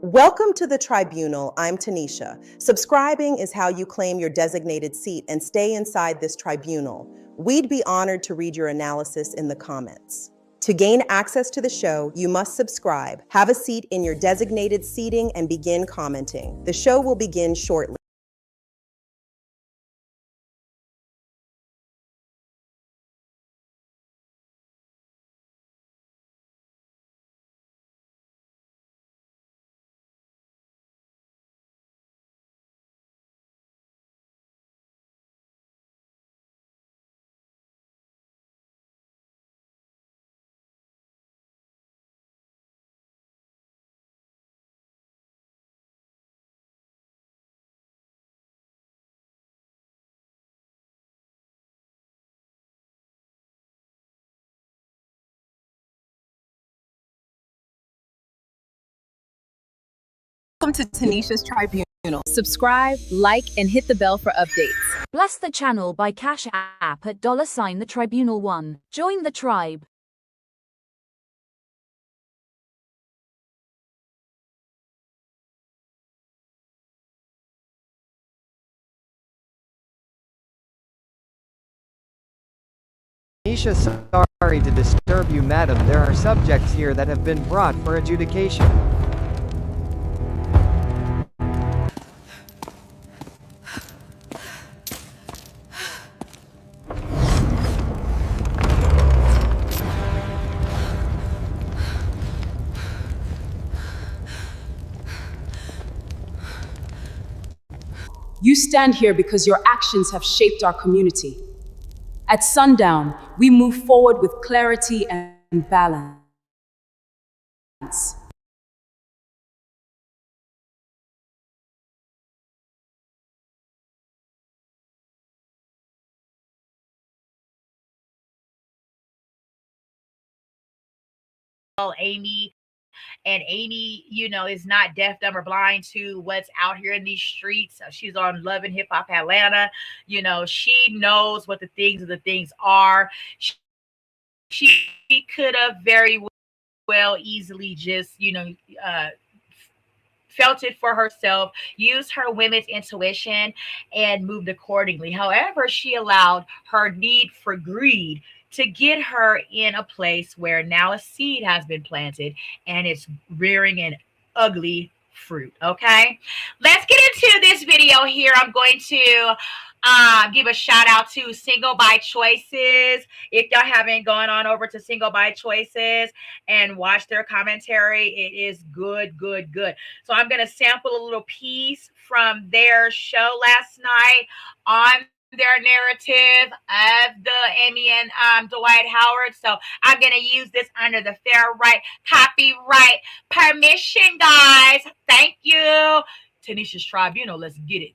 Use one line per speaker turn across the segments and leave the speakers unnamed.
Welcome to the tribunal. I'm Tanisha. Subscribing is how you claim your designated seat and stay inside this tribunal. We'd be honored to read your analysis in the comments. To gain access to the show, you must subscribe, have a seat in your designated seating, and begin commenting. The show will begin shortly.
Welcome to Tanisha's Tribunal. Subscribe, like, and hit the bell for updates.
Bless the channel by Cash App at $the Tribunal1. Join the tribe.
Tanisha, sorry to disturb you, madam. There are subjects here that have been brought for adjudication.
You stand here because your actions have shaped our community. At sundown, we move forward with clarity and balance.
Amy, and Amy, is not deaf, dumb, or blind to what's out here in these streets. She's on Love and Hip Hop Atlanta. She knows what the things are. She could have very well easily just, felt it for herself, used her women's intuition, and moved accordingly. However, she allowed her need for greed to get her in a place where now a seed has been planted and it's rearing an ugly fruit. Okay, let's get into this video here. I'm going to give a shout out to Single by Choices. If y'all haven't gone on over to Single by Choices and watched their commentary, it is good. So I'm going to sample a little piece from their show last night on their narrative of the Amy and Dwight Howard. So I'm going to use this under the fair right copyright permission, guys. Thank you. Tanisha's Tribunal. Let's get it.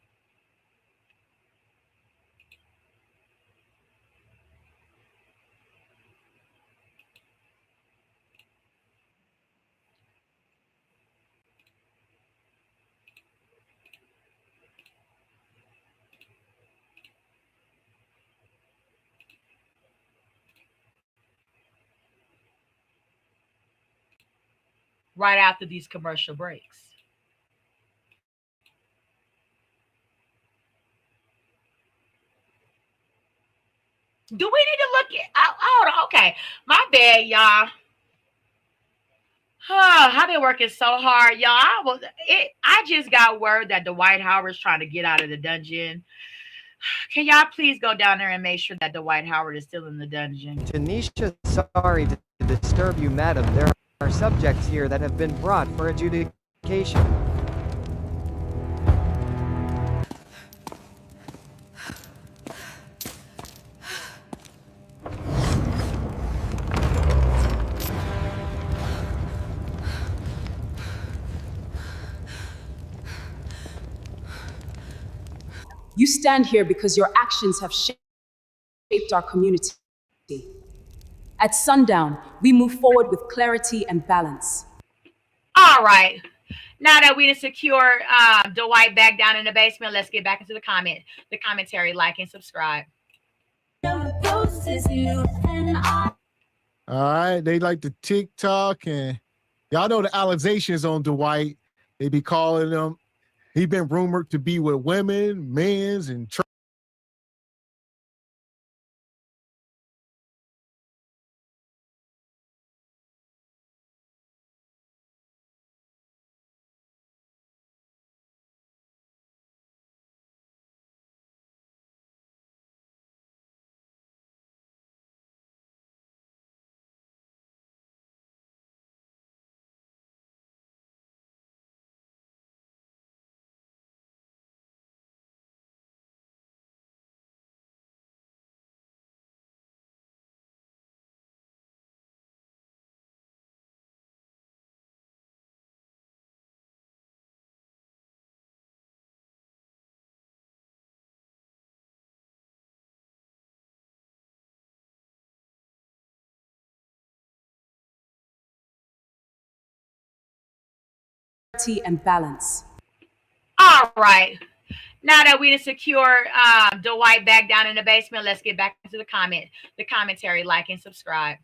Right after these commercial breaks. Do we need to look at? Hold on. Okay, my bad, y'all. I've been working so hard, y'all. I just got word that Dwight Howard's trying to get out of the dungeon. Can y'all please go down there and make sure that Dwight Howard is still in the dungeon?
Tanisha, sorry to disturb you, madam. There are subjects here that have been brought for adjudication.
You stand here because your actions have shaped our community. At sundown, we move forward with clarity and balance.
All right. Now that we secure Dwight back down in the basement, let's get back into the commentary. Like and subscribe.
All right, they like the TikTok, and y'all know the allegations on Dwight
They be calling him. He been rumored to be with women, men's, and
and balance.
All right. Now that we done secure Dwight back down in the basement, let's get back into the commentary. Like and subscribe.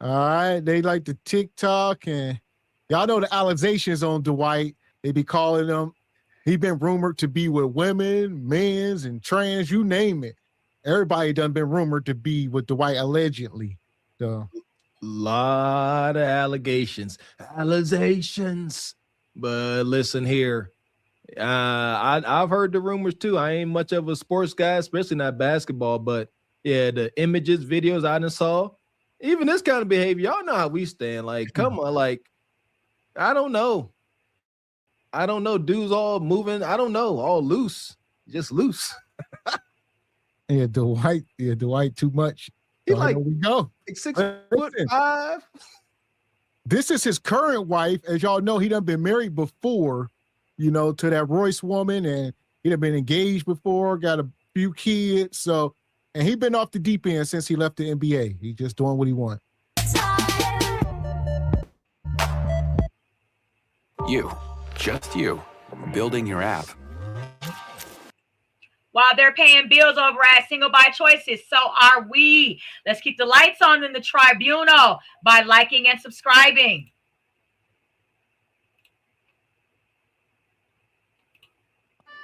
all right, they like the TikTok, and y'all know the allegations on Dwight. They be calling him. He been rumored to be with women, men's, and trans, you name it. Everybody done been rumored to be with Dwight allegedly. So,
lot of allegations. But listen here, I've heard the rumors too. I ain't much of a sports guy, especially not basketball, but yeah, the images, videos I done saw, even this kind of behavior, y'all know how we stand. Like, come on, like, I don't know. Dudes all moving, I don't know, all loose, just loose.
yeah, Dwight too much.
He
So
like,
here we go.
like 6'5".
This is his current wife. As y'all know, he done been married before, to that Royce woman, and he done been engaged before, got a few kids. So, and he been off the deep end since he left the NBA. He just doing what he want.
You, just you, building your app.
While they're paying bills over at Single by Choices, so are we. Let's keep the lights on in the tribunal by liking and subscribing.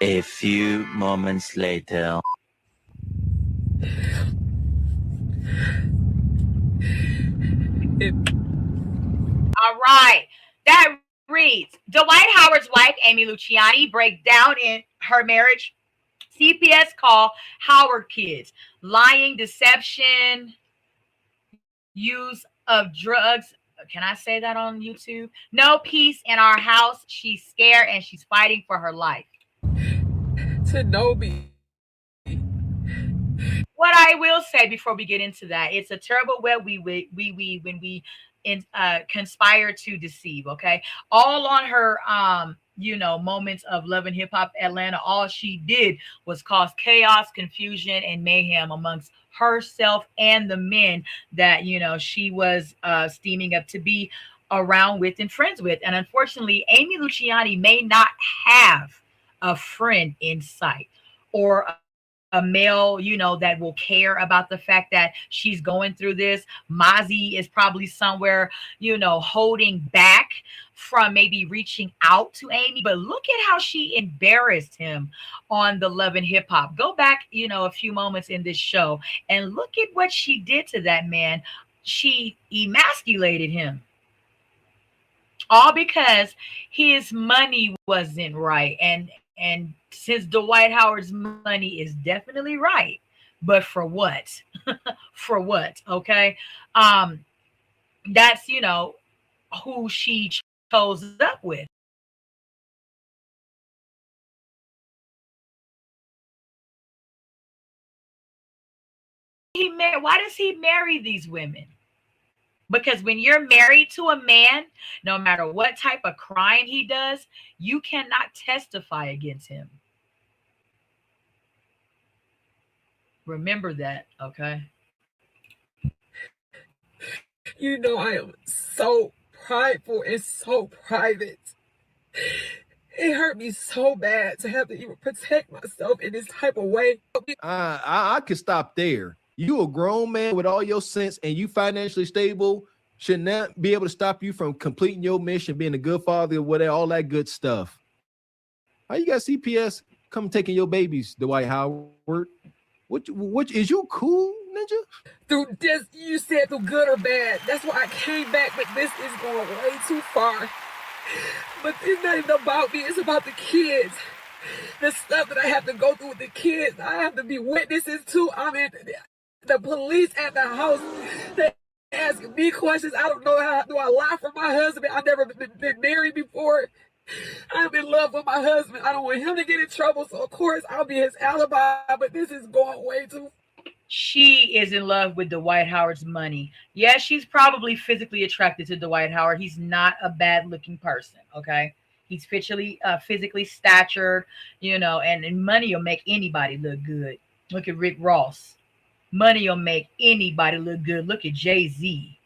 A few moments later.
All right. That reads, Dwight Howard's wife, Amy Luciani, breaks down in her marriage. CPS call Howard kids. Lying, deception, use of drugs. Can I say that on YouTube? No peace in our house. She's scared and she's fighting for her life.
To Nobi.
What I will say before we get into that, it's a terrible way when we conspire to deceive. Okay, all on her moments of Love and Hip Hop Atlanta, all she did was cause chaos, confusion, and mayhem amongst herself and the men that she was steaming up to be around with and friends with. And unfortunately, Amy Luciani may not have a friend in sight or a male, that will care about the fact that she's going through this. Mozzie is probably somewhere, holding back from maybe reaching out to Amy. But look at how she embarrassed him on the Love and Hip Hop. Go back, a few moments in this show and look at what she did to that man. She emasculated him. All because his money wasn't right. And since Dwight Howard's money is definitely right, but for what? For what? Okay. That's, who she chose up with. Why does he marry these women? Because when you're married to a man, no matter what type of crime he does, you cannot testify against him. Remember that, okay?
I am so prideful and so private. It hurt me so bad to have to even protect myself in this type of way.
I could stop there. You a grown man with all your sense and you financially stable. shouldn't that be able to stop you from completing your mission, being a good father, whatever, all that good stuff? How you got CPS come taking your babies, Dwight Howard? What is you cool, ninja?
Through this, you said through good or bad. That's why I came back, but this is going way too far. But it's not even about me, it's about the kids. The stuff that I have to go through with the kids, I have to be witnesses to. I'm in the police at the house. They asking me questions. I don't know how do I lie for my husband. I've never been married before. I'm in love with my husband. I don't want him to get in trouble, so of course I'll be his alibi, but this is going way too.
She is in love with Dwight Howard's money. Yes, she's probably physically attracted to Dwight Howard. He's not a bad looking person, okay? He's physically statured, you know, and money will make anybody look good. Look at Rick Ross. Money will make anybody look good. Look at Jay-Z.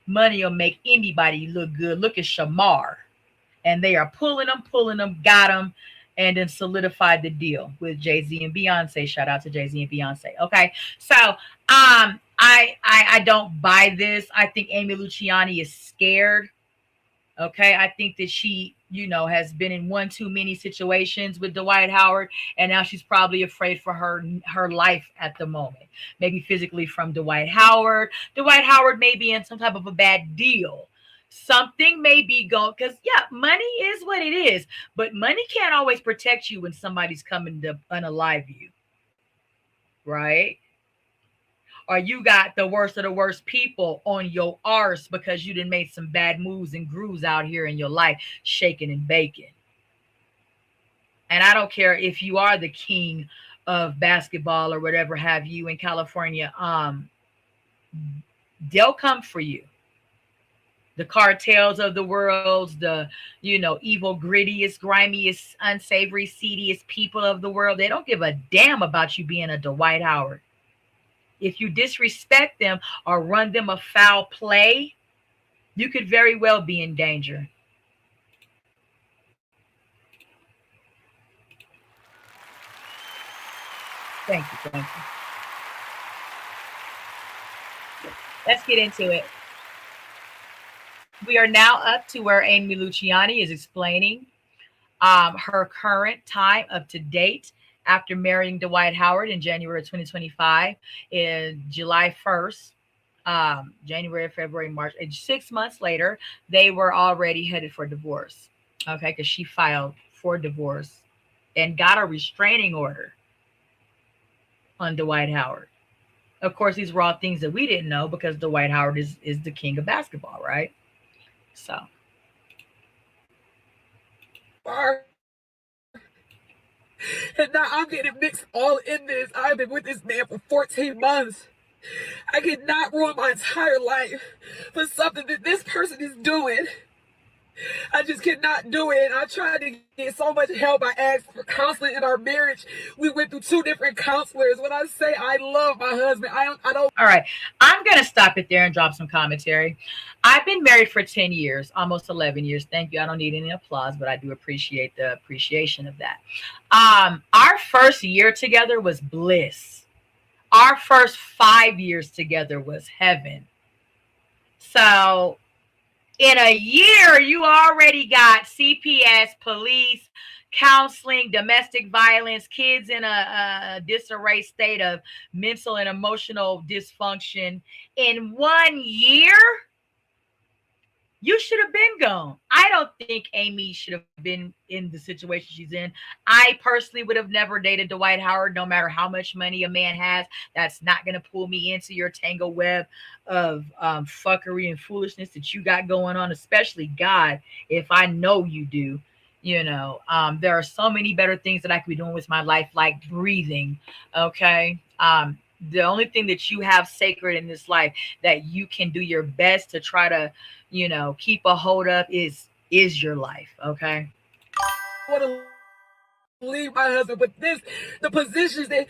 Money will make anybody look good. Look at Shamar. And they are pulling them, got them, and then solidified the deal with Jay-Z and Beyonce. Shout out to Jay-Z and Beyonce. Okay. So I don't buy this. I think Amy Luciani is scared. Okay. I think that she, you know, has been in one too many situations with Dwight Howard, and now she's probably afraid for her life at the moment. Maybe physically from Dwight Howard. Dwight Howard may be in some type of a bad deal. Something may be going, because yeah, money is what it is, but money can't always protect you when somebody's coming to unalive you, right? Or you got the worst of the worst people on your arse because you done made some bad moves and grooves out here in your life, shaking and baking. And I don't care if you are the king of basketball or whatever have you in California, they'll come for you. The cartels of the world, the, you know, evil, grittiest, grimiest, unsavory, seediest people of the world, they don't give a damn about you being a Dwight Howard. If you disrespect them or run them a foul play, you could very well be in danger. Thank you. Thank you. Let's get into it. We are now up to where Amy Luciani is explaining her current time up to date after marrying Dwight Howard in January of 2025. In July 1st, January, February, March, and 6 months later, they were already headed for divorce. Okay, because she filed for divorce and got a restraining order on Dwight Howard. Of course, these were all things that we didn't know because Dwight Howard is the king of basketball, right? So.
And now I'm getting mixed all in this. I've been with this man for 14 months. I cannot ruin my entire life for something that this person is doing. I just cannot do it. And I tried to get so much help. I asked for counseling in our marriage. We went through 2 different counselors. When I say I love my husband, I don't.
All right. I'm going to stop it there and drop some commentary. I've been married for 10 years, almost 11 years. Thank you. I don't need any applause, but I do appreciate the appreciation of that. Our first year together was bliss. Our first 5 years together was heaven. So in a year, you already got CPS, police, counseling, domestic violence, kids in a disarray state of mental and emotional dysfunction. In 1 year, you should have been gone. I don't think Amy should have been in the situation she's in. I personally would have never dated Dwight Howard, no matter how much money a man has. That's not going to pull me into your tangle web of fuckery and foolishness that you got going on, especially God, if I know you do. You know, there are so many better things that I could be doing with my life, like breathing. Okay. The only thing that you have sacred in this life that you can do your best to try to, you know, keep a hold of is your life. Okay.
I want to leave my husband, but the positions that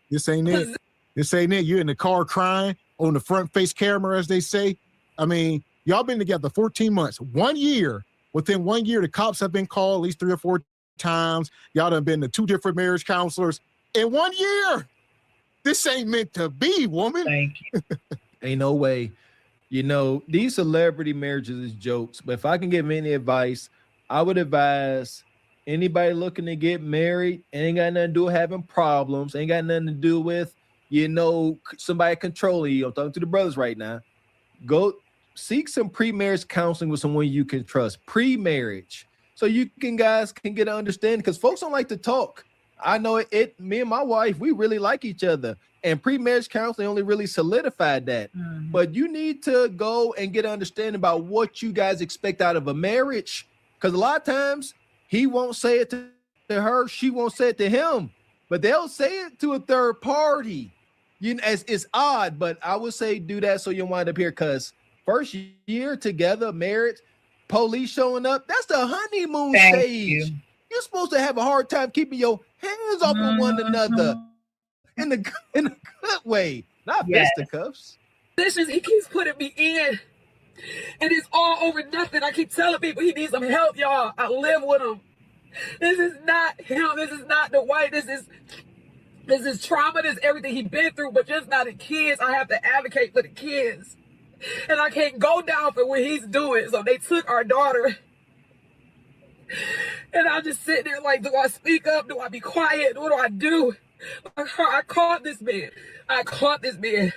this ain't it. This ain't it. You're in the car crying on the front face camera, as they say. I mean, y'all been together 14 months, 1 year. Within 1 year, the cops have been called at least 3 or 4 times. Y'all done been to 2 different marriage counselors in 1 year. This ain't meant to be, woman.
Thank you.
Ain't no way. You know, these celebrity marriages is jokes, but if I can give any advice, I would advise anybody looking to get married, ain't got nothing to do with having problems, ain't got nothing to do with, you know, somebody controlling you. I'm talking to the brothers right now. Go seek some pre-marriage counseling with someone you can trust, pre-marriage, so you guys can get an understanding, because folks don't like to talk. I know it. Me and my wife, we really like each other, and pre-marriage counseling only really solidified that. But you need to go and get an understanding about what you guys expect out of a marriage, because a lot of times he won't say it to her, she won't say it to him, but they'll say it to a third party. You know, it's odd, but I would say do that so you wind up here, because first year together, marriage, police showing up, that's the honeymoon stage. You're supposed to have a hard time keeping your hands off of one another in the good way, not fisticuffs.
He keeps putting me in, and it's all over nothing. I keep telling people he needs some help, y'all. I live with him. This is not him. This is not Dwight. This is trauma. This is everything he's been through, but just not the kids. I have to advocate for the kids. And I can't go down for what he's doing. So they took our daughter. And I just sit there like, do I speak up? Do I be quiet? What do I do? I caught this man.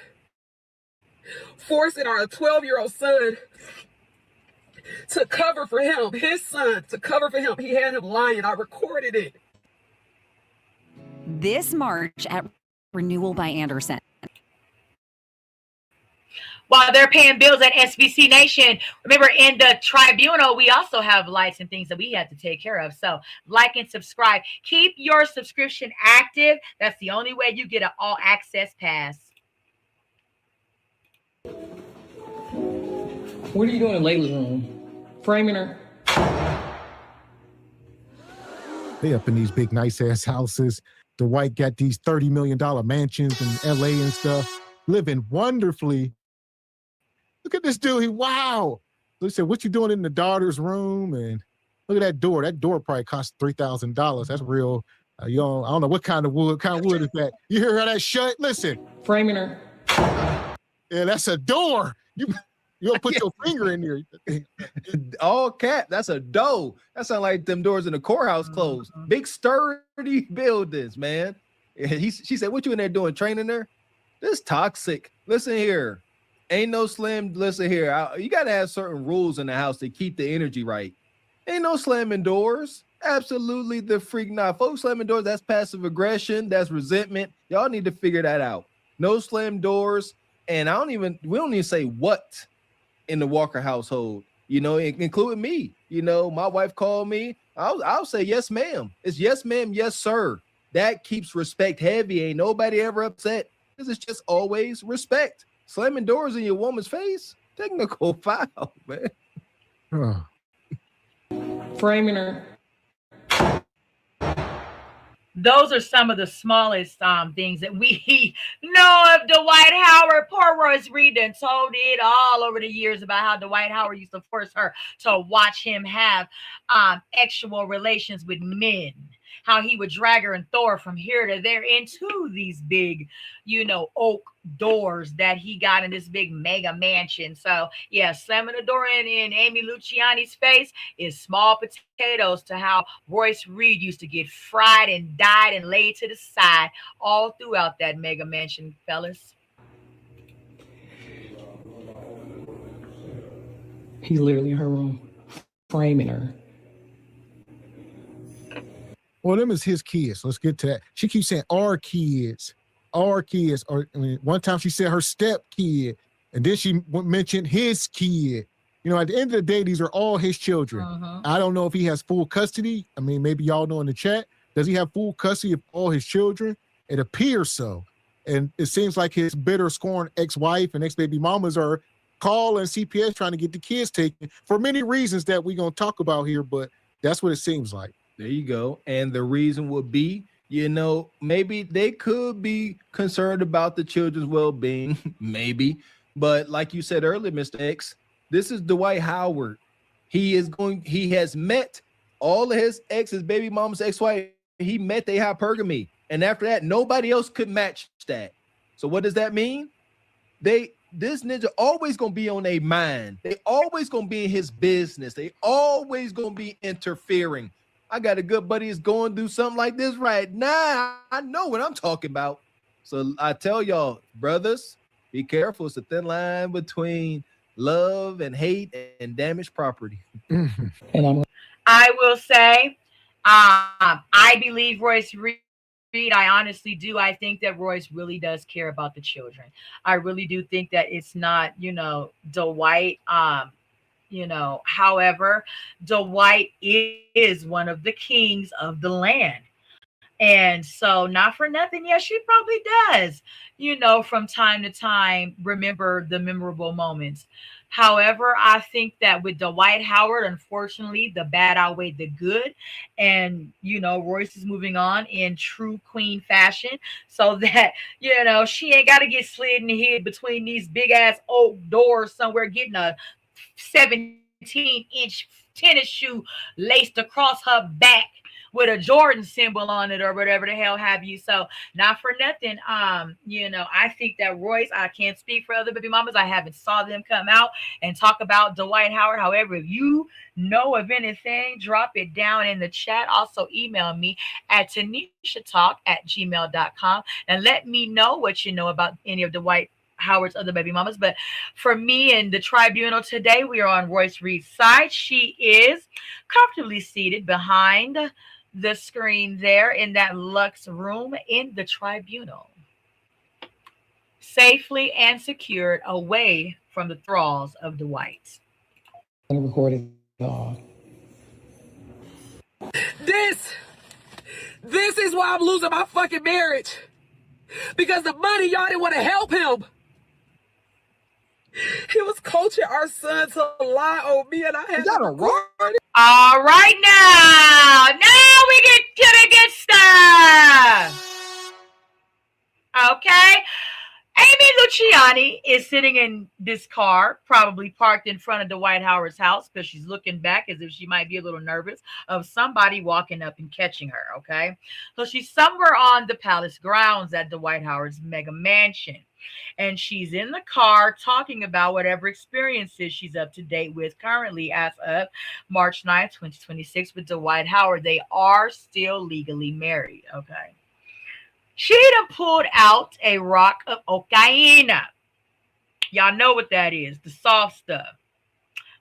Forcing our 12-year-old son to cover for him. His son, to cover for him. He had him lying. I recorded it.
This March at Renewal by Anderson.
While they're paying bills at SBC Nation, remember in the tribunal, we also have lights and things that we have to take care of. So like and subscribe. Keep your subscription active. That's the only way you get an all access pass.
What are you doing in Layla's room? Framing her?
They up in these big nice ass houses. Dwight got these $30 million mansions in LA and stuff, living wonderfully. Look at this dude. Wow. They said, what you doing in the daughter's room? And look at that door. That door probably cost $3,000. That's real. I don't know what kind of wood. Is that? You hear how that shut? Listen.
Framing her.
Yeah, that's a door. You'll put your finger in there.
All cap. That's a door. That sounds like them doors in the courthouse closed. Big sturdy buildings, man. She said, what you in there doing? Training her? This toxic. Listen here. Ain't no slam. Listen here. You got to have certain rules in the house to keep the energy right. Ain't no slamming doors. Absolutely the freak. Nah, folks slamming doors, that's passive aggression. That's resentment. Y'all need to figure that out. No slam doors. And we don't even say what in the Walker household, you know, including me. You know, my wife called me. I'll say, yes, ma'am. It's yes, ma'am. Yes, sir. That keeps respect heavy. Ain't nobody ever upset. This is just always respect. Slamming doors in your woman's face, technical foul, man.
Framing her.
Those are some of the smallest things that we know of Dwight Howard. Poor Royce Reed done told it all over the years about how Dwight Howard used to force her to watch him have sexual relations with men. How he would drag her and throw her from here to there into these big, oak doors that he got in this big mega mansion. So, yeah, slamming the door in Amy Luciani's face is small potatoes to how Royce Reed used to get fried and dyed and laid to the side all throughout that mega mansion, fellas.
He's literally in her room, framing her.
Well, them is his kids. Let's get to that. She keeps saying our kids. Or one time she said her step kid, and then she mentioned his kid. You know, at the end of the day, these are all his children. I don't know if he has full custody. I mean, maybe y'all know in the chat. Does he have full custody of all his children? It appears so. And it seems like his bitter, scorned ex-wife and ex-baby mamas are calling CPS trying to get the kids taken for many reasons that we're going to talk about here, but that's what it seems like.
There you go. And the reason would be, maybe they could be concerned about the children's well-being, maybe. But like you said earlier, Mr. X, this is Dwight Howard. He has met all of his exes, baby mama's ex-wife. He met their hypergamy. And after that, nobody else could match that. So what does that mean? this ninja always gonna be on their mind. They always gonna be in his business. They always gonna be interfering. I got a good buddy that's going to do something like this right now. I know what I'm talking about. So I tell y'all, brothers, be careful. It's a thin line between love and hate and damaged property.
I will say, I believe Royce Reed. I honestly do. I think that Royce really does care about the children. I really do think that it's not, Dwight. However, Dwight is one of the kings of the land. And so, not for nothing, yes, she probably does, from time to time, remember the memorable moments. However, I think that with Dwight Howard, unfortunately, the bad outweighed the good. And, Royce is moving on in true queen fashion so that, she ain't got to get slid in the head between these big ass oak doors somewhere getting a 17-inch tennis shoe laced across her back with a Jordan symbol on it or whatever the hell have you. So not for nothing, I think that Royce, I can't speak for other baby mamas. I haven't saw them come out and talk about Dwight Howard. However, if you know of anything, drop it down in the chat. Also email me at tanishatalk@gmail.com and let me know what you know about any of Dwight Howard's other baby mamas. But for me and the tribunal today, we are on Royce Reed's side. She is comfortably seated behind the screen there in that luxe room in the tribunal, safely and secured away from the thralls of Dwight.
Recorded all.
This is why I'm losing my fucking marriage. Because the money, y'all didn't want to help him. He was coaching our son to lie on me, and I had to record it.
All right, now we get to the good stuff. Okay. Amy Luciani is sitting in this car, probably parked in front of Dwight Howard's house, because she's looking back as if she might be a little nervous of somebody walking up and catching her. Okay. So she's somewhere on the palace grounds at Dwight Howard's mega mansion. And she's in the car talking about whatever experiences she's up to date with currently as of March 9th, 2026 with Dwight Howard. They are still legally married. Okay. She done pulled out a rock of cocaine. Y'all know what that is, the soft stuff.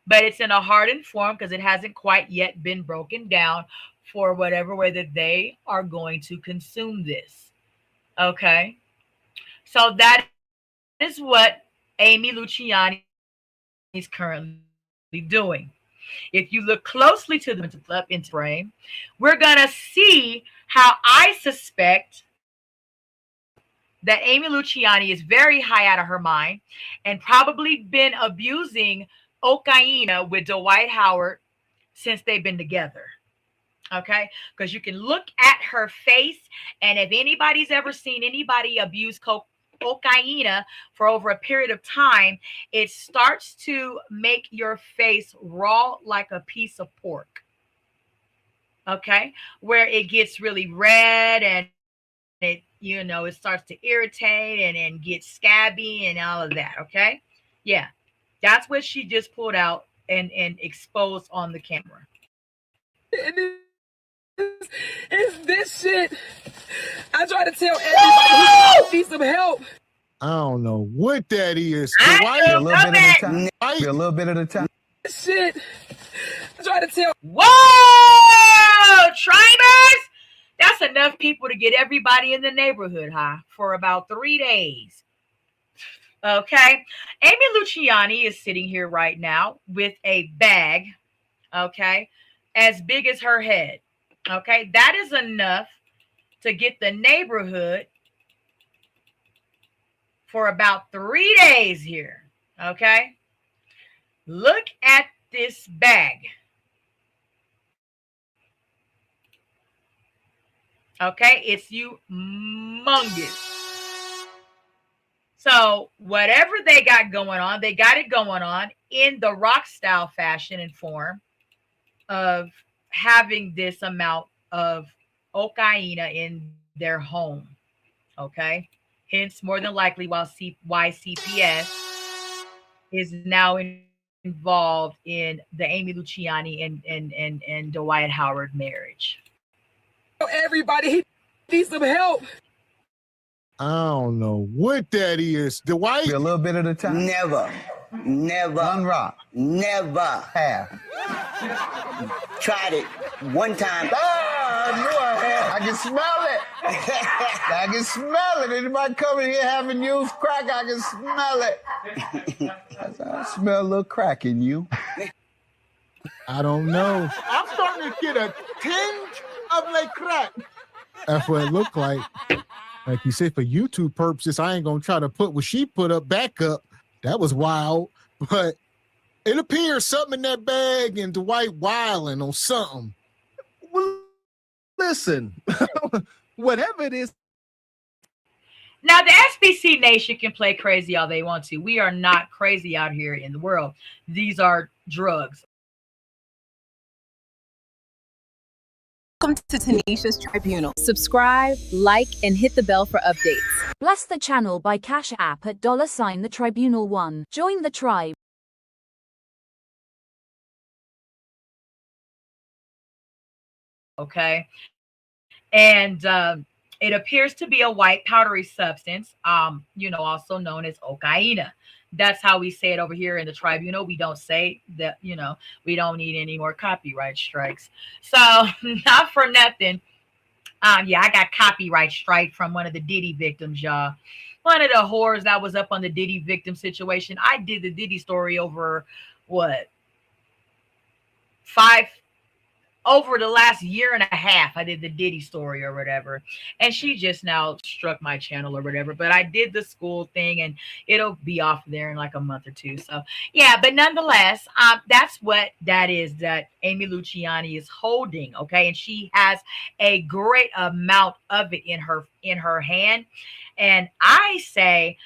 But it's in a hardened form because it hasn't quite yet been broken down for whatever way that they are going to consume this. Okay. So that is what Amy Luciani is currently doing. If you look closely to the frame, we're going to see how I suspect that Amy Luciani is very high out of her mind and probably been abusing cocaine with Dwight Howard since they've been together. Okay? Because you can look at her face, and if anybody's ever seen anybody abuse cocaine for over a period of time, it starts to make your face raw like a piece of pork. Okay? Where it gets really red and it, it starts to irritate and get scabby and all of that. Okay? Yeah. That's what she just pulled out and exposed on the camera.
It's this shit. I try to tell everybody who needs some help.
I don't know what that is.
A
little bit at a time.
Shit. I try to tell.
Whoa! Tribers! That's enough people to get everybody in the neighborhood high for about 3 days. Okay. Amy Luciani is sitting here right now with a bag, okay, as big as her head. Okay. That is enough to get the neighborhood for about 3 days here. Okay. Look at this bag. Okay, it's humongous. So whatever they got going on, they got it going on in the rock style fashion and form of having this amount of cocaine in their home. Okay, hence more than likely why CPS is now involved in the Amy Luciani and Dwight Howard marriage.
Everybody, he needs some help.
I don't know what that is. Dwight?
A little bit at a time. Never. One rock. Never have. Tried it one time. Ah, I knew I had. I can smell it. I can smell it. Anybody coming here having used crack, I can smell it. I smell a little crack in you.
I don't know. I'm starting to get a tinge of like crack. That's what it looked like. Like you said, for YouTube purposes, I ain't gonna try to put what she put up back up. That was wild. But it appears something in that bag and Dwight wilding on something.
Well, listen, whatever it is.
Now, the SBC Nation can play crazy all they want to. We are not crazy out here in the world. These are drugs.
Welcome to Tanisha's Tribunal.
Subscribe, like, and hit the bell for updates.
Bless the channel by Cash App at $the Tribunal 1. Join the tribe.
Okay. And it appears to be a white powdery substance, also known as cocaine. That's how we say it over here in the tribunal. We don't say that, we don't need any more copyright strikes. So not for nothing. I got copyright strike from one of the Diddy victims, y'all. One of the whores that was up on the Diddy victim situation. I did the Diddy story over over the last year and a half. I did the Diddy story or whatever, and she just now struck my channel or whatever, but I did the school thing and it'll be off there in like a month or two. So yeah, but nonetheless, that's what that is that Amy Luciani is holding. Okay. And she has a great amount of it in her hand. And I say,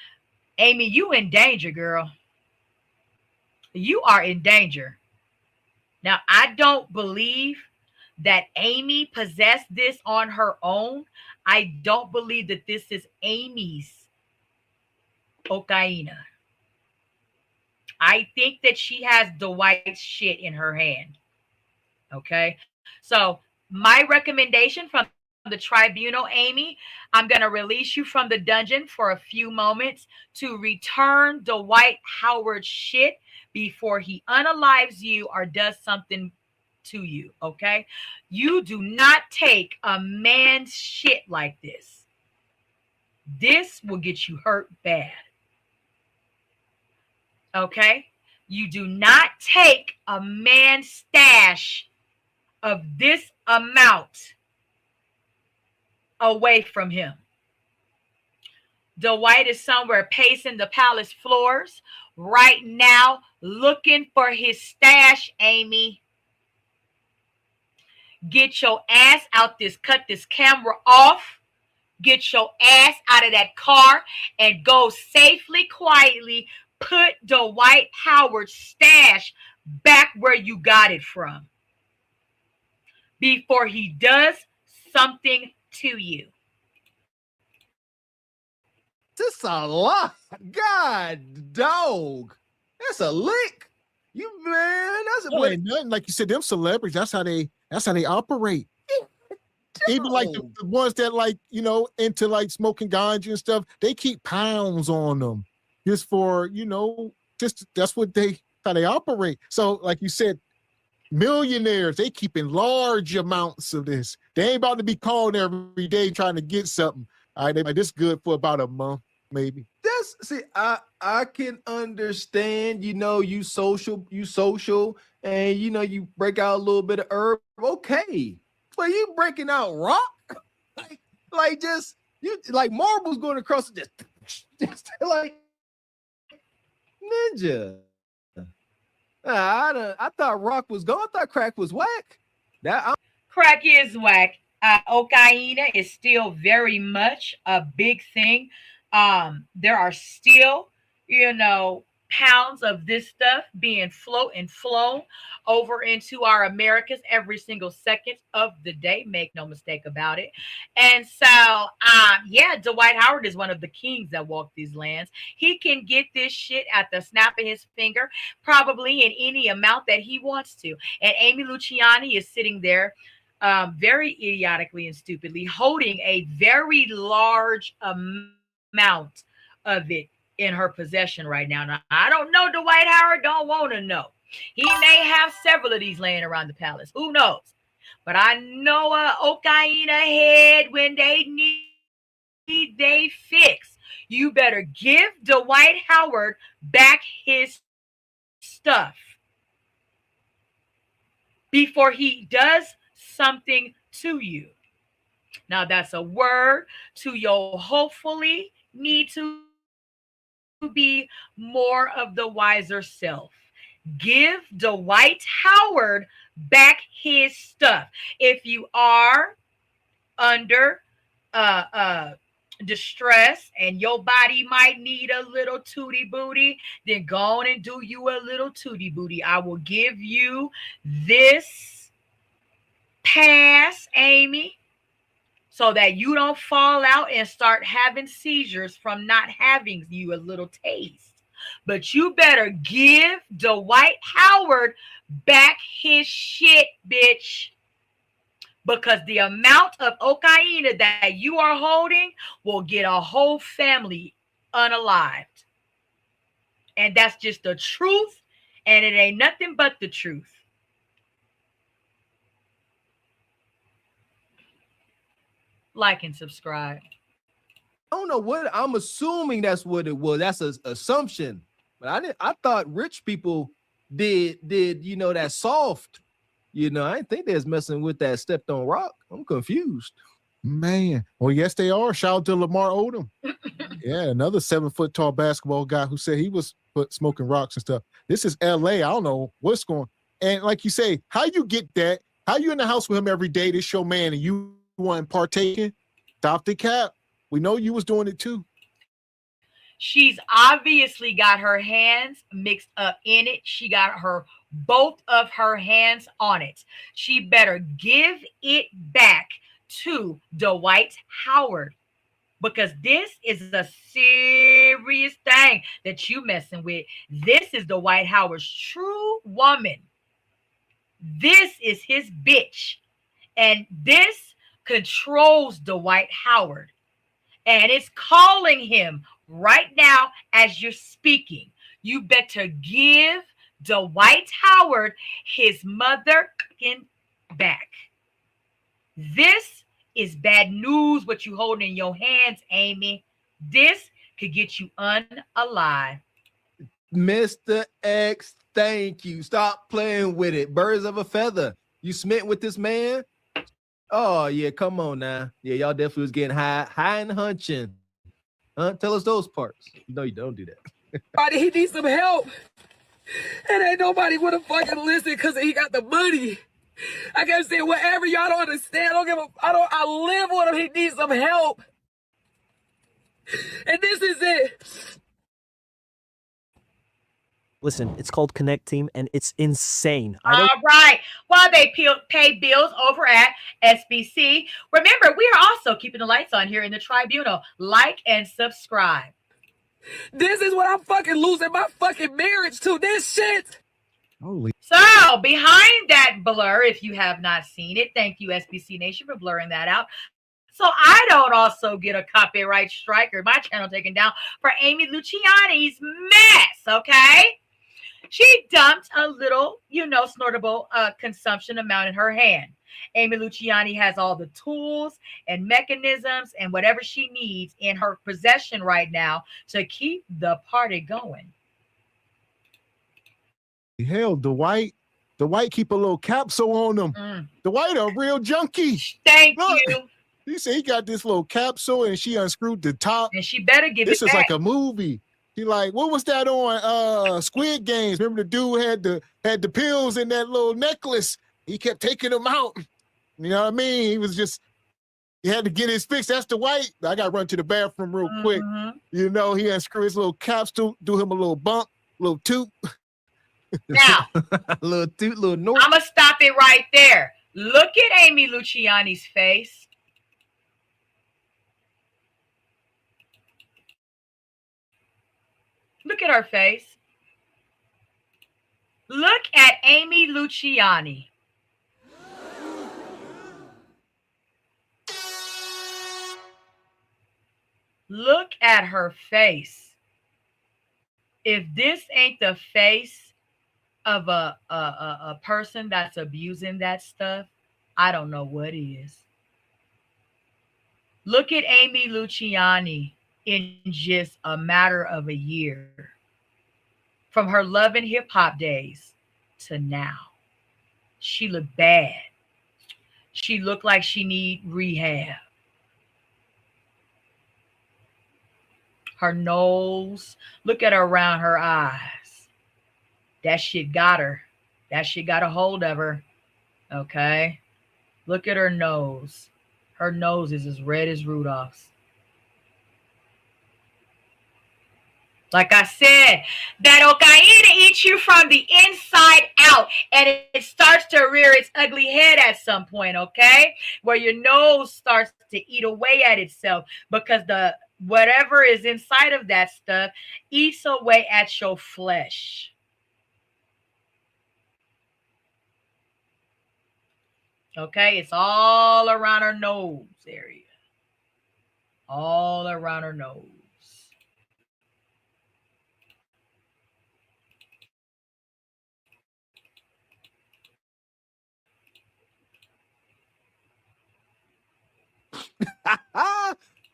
Amy, you in danger, girl. You are in danger. Now, I don't believe that Amy possessed this on her own. I don't believe that this is Amy's cocaine. I think that she has Dwight's shit in her hand. Okay. So my recommendation from the tribunal, Amy, I'm going to release you from the dungeon for a few moments to return Dwight Howard's shit before he unalives you or does something to you. Okay. You do not take a man's shit like this. This will get you hurt bad. Okay. You do not take a man's stash of this amount away from him. Dwight is somewhere pacing the palace floors right now, looking for his stash, Amy. Get your ass out cut this camera off. Get your ass out of that car and go safely, quietly put Dwight Howard's stash back where you got it from before he does something to you.
This a lot. God, dog. That's a lick. You man,
ain't nothing. Like you said, them celebrities, that's how they operate. Even like the ones that into like smoking ganja and stuff, they keep pounds on them just for, just that's how they operate. So like you said, millionaires, they keeping large amounts of this. They ain't about to be calling every day trying to get something. All right, they like this good for about a month, maybe.
I can understand, you social, and you break out a little bit of herb. Okay. But you breaking out rock? like just you like marbles going across just like ninja. I thought rock was gone. I thought crack was whack.
Crack is whack. Cocaine is still very much a big thing. There are still, pounds of this stuff being flown over into our Americas every single second of the day. Make no mistake about it. And so, yeah, Dwight Howard is one of the kings that walk these lands. He can get this shit at the snap of his finger, probably in any amount that he wants to. And Amy Luciani is sitting there very idiotically and stupidly holding a very large amount of it in her possession right now. Now, I don't know. Dwight Howard don't want to know. He may have several of these laying around the palace. Who knows? But I know Okaina head when they need they fix. You better give Dwight Howard back his stuff before he does something to you. Now, that's a word to your hopefully need to be more of the wiser self. Give Dwight Howard back his stuff. If you are under distress and your body might need a little tootie booty, then go on and do you a little tootie booty. I will give you this pass, Amy, so that you don't fall out and start having seizures from not having you a little taste. But you better give Dwight Howard back his shit, bitch. Because the amount of cocaine that you are holding will get a whole family unalived. And that's just the truth. And it ain't nothing but the truth. Like and subscribe.
I don't know what I'm assuming that's what it was. That's an assumption. But I thought rich people did that soft. I didn't think they was messing with that stepped on rock. I'm confused.
Man. Well, yes, they are. Shout out to Lamar Odom. Yeah, another 7 foot tall basketball guy who said he was smoking rocks and stuff. This is LA. I don't know what's going on. And like you say, how you get that? How you in the house with him every day, this your man, and you weren't partaking? Stop the cap. We know you was doing it too.
She's obviously got her hands mixed up in it. She got both of her hands on it. She better give it back to Dwight Howard, because this is a serious thing that you messing with. This is Dwight Howard's true woman. This is his bitch. And this controls Dwight Howard. And it's calling him right now as you're speaking. You better give Dwight Howard his mother back. This is bad news, what you holding in your hands, Amy. This could get you unalive.
Mr. X, thank you. Stop playing with it. Birds of a feather. You smitten with this man? Oh, yeah, come on now. Yeah, y'all definitely was getting high and hunching. Huh? Tell us those parts. No, you don't do that.
Buddy, he needs some help. And ain't nobody would have fucking listened because he got the money. I kept saying, whatever, y'all don't understand. I live with him. He needs some help. And this is it.
Listen, it's called Connect Team, and it's insane.
All right. While they pay bills over at SBC, remember, we are also keeping the lights on here in the tribunal. Like and subscribe.
This is what I'm fucking losing my fucking marriage to. This shit.
Holy.
So, behind that blur, if you have not seen it, thank you, SBC Nation, for blurring that out. So I don't also get a copyright strike or my channel taken down for Amy Luciani's mess, okay? She dumped a little, snortable consumption amount in her hand. Amy Luciani has all the tools and mechanisms and whatever she needs in her possession right now to keep the party going.
Hell, Dwight keep a little capsule on him. Dwight a real junkie.
Thank
Look,
you.
He said he got this little capsule and she unscrewed the top.
And she better give
this
it
is
back.
like a movie. He like, what was that on Squid Games? Remember the dude had the pills in that little necklace. He kept taking them out. You know what I mean? He had to get his fix. That's Dwight. I got to run to the bathroom real quick. He unscrew his little capsule, do him a little bump. little toot.
Now,
little toot, little north.
I'm going to stop it right there. Look at Amy Luciani's face. Look at her face. Look at Amy Luciani. Look at her face. If this ain't the face of a person that's abusing that stuff, I don't know what is. Look at Amy Luciani in just a matter of a year. From her Love and Hip Hop days to now. She looked bad. She looked like she need rehab. Her nose, look at her around her eyes. That shit got her. That shit got a hold of her. Okay? Look at her nose. Her nose is as red as Rudolph's. Like I said, that cocaine eats you from the inside out, and it starts to rear its ugly head at some point, okay? Where your nose starts to eat away at itself because the whatever is inside of that stuff eats away at your flesh. Okay, it's all around her nose area. All around her nose.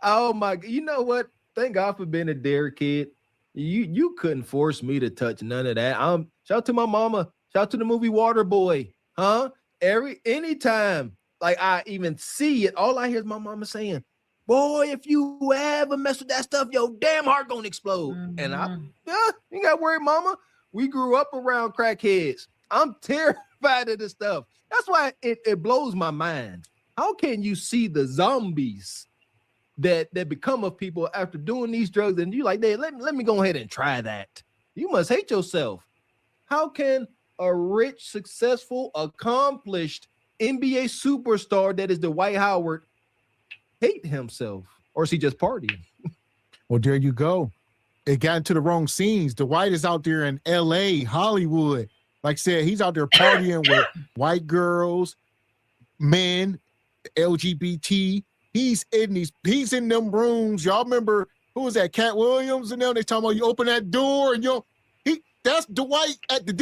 Oh my, you know what? Thank God for being a dare kid. You couldn't force me to touch none of that. Shout out to my mama. Shout out to the movie Waterboy. Huh? Anytime like I even see it, all I hear is my mama saying, boy, if you ever mess with that stuff, your damn heart gonna explode. And you got worried, mama. We grew up around crackheads. I'm terrified of this stuff. That's why it blows my mind. How can you see the zombies that become of people after doing these drugs and you like, hey, let me go ahead and try that? You must hate yourself. How can a rich, successful, accomplished NBA superstar that is Dwight Howard hate himself? Or is he just partying?
Well, there you go. It got into the wrong scenes. Dwight is out there in LA, Hollywood. Like I said, he's out there partying with white girls, men, LGBT. He's in them rooms. Y'all remember who was that? Cat Williams and them. They talking about you open that door and that's Dwight at the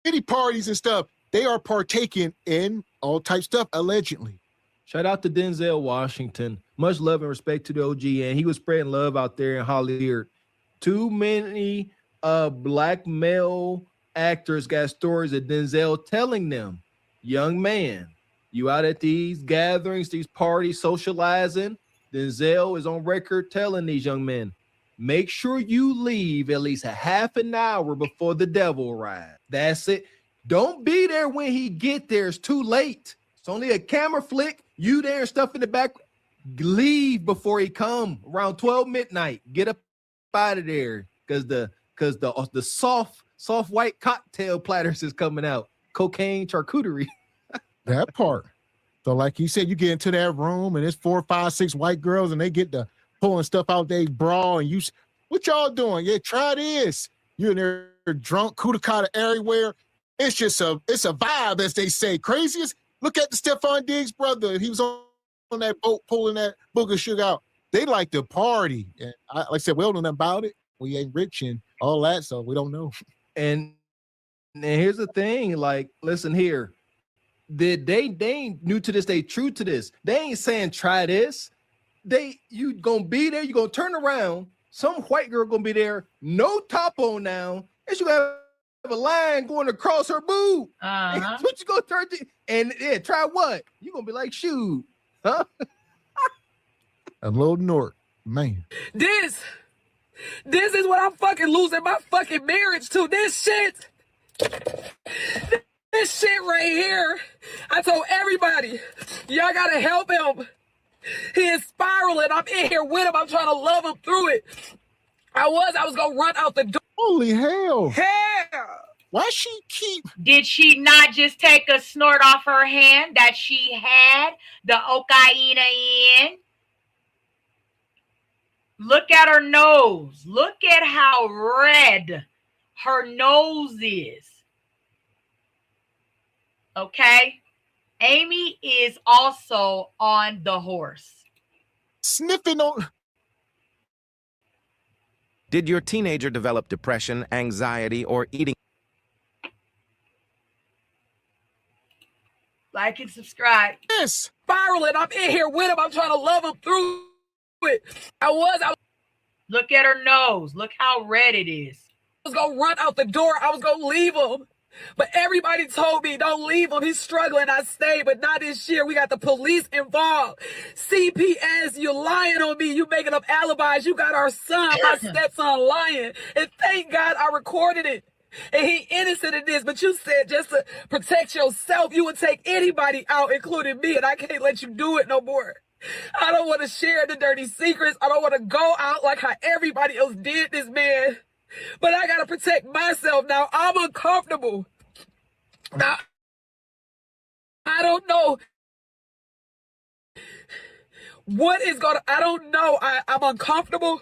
Diddy parties and stuff. They are partaking in all type stuff allegedly.
Shout out to Denzel Washington. Much love and respect to the OG, and he was spreading love out there in Hollywood. Too many black male actors got stories of Denzel telling them, young man, you out at these gatherings, these parties, socializing. Denzel is on record telling these young men, make sure you leave at least a half an hour before the devil arrives. That's it. Don't be there when he get there. It's too late. It's only a camera flick. You there and stuff in the back. Leave before he come around 12 midnight. Get up out of there because the soft white cocktail platters is coming out. Cocaine charcuterie.
That part. So like you said, you get into that room and it's 4, 5, 6 white girls and they get to pulling stuff out they bra and what y'all doing? Yeah, try this. You in there drunk, kuda everywhere. It's just it's a vibe, as they say. Craziest. Look at the Stephon Diggs brother. He was on that boat pulling that booger sugar out. They like to party. And like I said, we don't know nothing about it. We ain't rich and all that, so we don't know.
And here's the thing, like, listen here. They ain't new to this, they true to this. They ain't saying try this. You gonna be there, you gonna turn around. Some white girl gonna be there, no top on now, and she gonna have a line going across her boob. What you gonna turn to? And yeah, try what? You gonna be like, shoot, huh?
A little Nort, man.
This is what I'm fucking losing my fucking marriage to. This shit right here. I told everybody, y'all gotta help him. He is spiraling. I'm in here with him. I'm trying to love him through it. I was gonna run out the door.
Holy hell.
Hell.
Why she keep?
Did she not just take a snort off her hand that she had the cocaine in? Look at her nose. Look at how red her nose is. Okay? Amy is also on the horse.
Sniffing on.
Did your teenager develop depression, anxiety, or eating?
Like and subscribe.
Yes.
Spiraling. I'm in here with him. I'm trying to love him through it.
Look at her nose. Look how red it is.
I was going to run out the door. I was going to leave him. But everybody told me, don't leave him. He's struggling. I stayed, but not this year. We got the police involved. CPS, you're lying on me. You making up alibis. You got our son, my stepson, lying. And thank God I recorded it. And he innocent in this, but you said just to protect yourself, you would take anybody out, including me, and I can't let you do it no more. I don't want to share the dirty secrets. I don't want to go out like how everybody else did this, man. But I got to protect myself now. I'm uncomfortable. Now, I don't know what is going to, I don't know. I'm uncomfortable.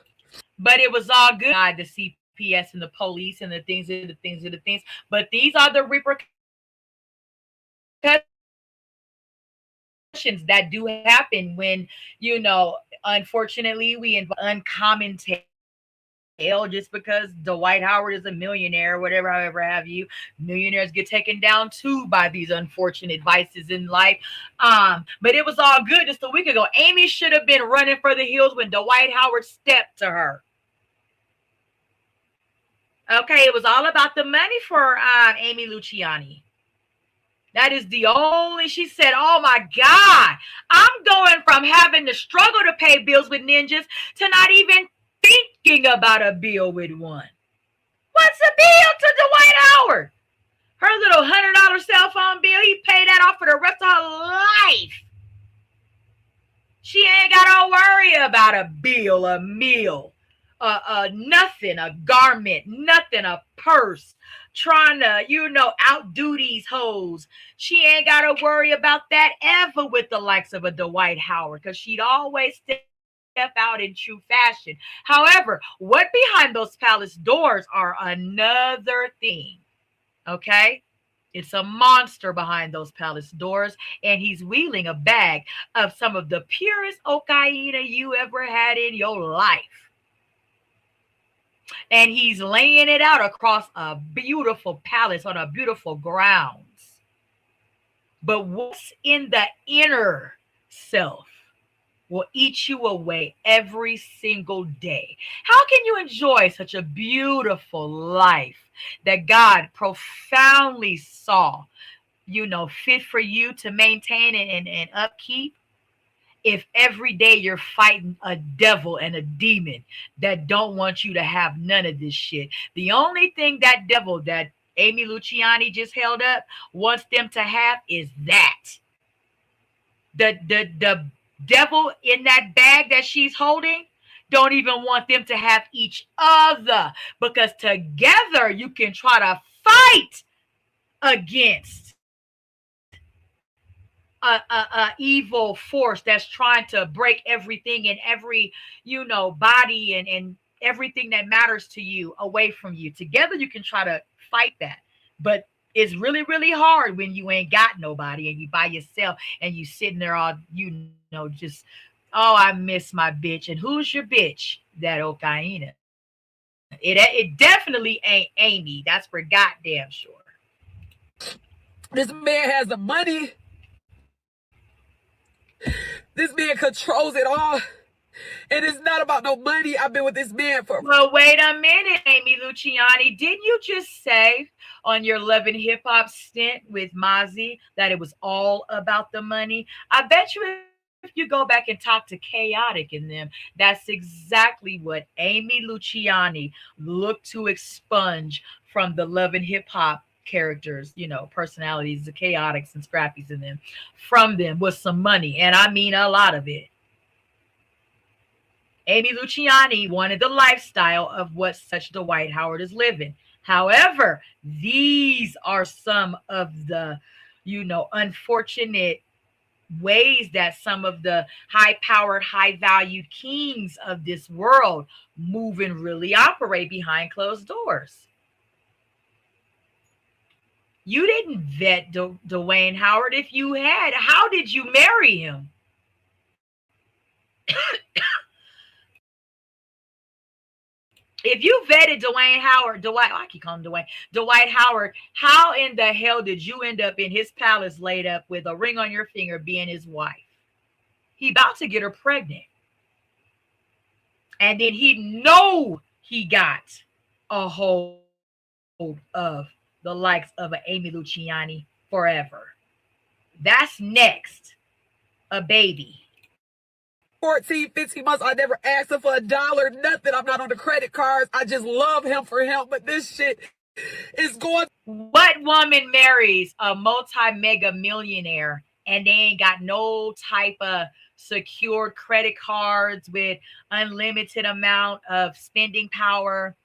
But it was all good. The CPS and the police and the things. But these are the repercussions that do happen when, unfortunately, we involve uncommon tale just because Dwight Howard is a millionaire, whatever, however have you. Millionaires get taken down too by these unfortunate vices in life. But it was all good just a week ago. Amy should have been running for the hills when Dwight Howard stepped to her. Okay, it was all about the money for Amy Luciani. That is the only, she said, oh my God, I'm going from having to struggle to pay bills with ninjas to not even thinking about a bill with one. What's the bill to Dwight Howard? Her little $100 cell phone bill, he paid that off for the rest of her life. She ain't got to worry about a bill, a meal, nothing, a garment, nothing, a purse, trying to, outdo these hoes. She ain't got to worry about that ever with the likes of a Dwight Howard, because she'd always step out in true fashion. However, what behind those palace doors are another thing. Okay? It's a monster behind those palace doors, and he's wheeling a bag of some of the purest cocaine you ever had in your life. And he's laying it out across a beautiful palace on a beautiful grounds. But what's in the inner self will eat you away every single day. How can you enjoy such a beautiful life that God profoundly saw, fit for you to maintain and upkeep, if every day you're fighting a devil and a demon that don't want you to have none of this shit? The only thing that devil that Amy Luciani just held up wants them to have is that. The devil in that bag that she's holding don't even want them to have each other, because together you can try to fight against a evil force that's trying to break everything and every body and everything that matters to you away from you. Together you can try to fight that, but it's really, really hard when you ain't got nobody and you by yourself and you sitting there all just, oh, I miss my bitch. And who's your bitch? That cocaine. It definitely ain't Amy. That's for goddamn sure.
This man has the money. This man controls it all. And it's not about no money. I've been with this man for...
Well, wait a minute, Amy Luciani. Didn't you just say on your Love and Hip Hop stint with Mozzie that it was all about the money? I bet you if you go back and talk to Chaotic and them, that's exactly what Amy Luciani looked to expunge from the Love and Hip Hop characters, personalities, the Chaotics and Scrappies in them. From them was some money, and I mean a lot of it. Amy Luciani wanted the lifestyle of what such Dwight Howard is living. However, these are some of the, unfortunate ways that some of the high-powered, high-valued kings of this world move and really operate behind closed doors. You didn't vet Dwayne Howard. If you had, how did you marry him? If you vetted Dwight, I keep calling him Dwight Howard, how in the hell did you end up in his palace laid up with a ring on your finger being his wife? He about to get her pregnant. And then he know he got a hold of the likes of an Amy Luciani forever. That's next. A baby.
14, 15 months, I never asked him for $1, nothing. I'm not on the credit cards. I just love him for him. But this shit is going.
What woman marries a multi-mega millionaire and they ain't got no type of secured credit cards with unlimited amount of spending power?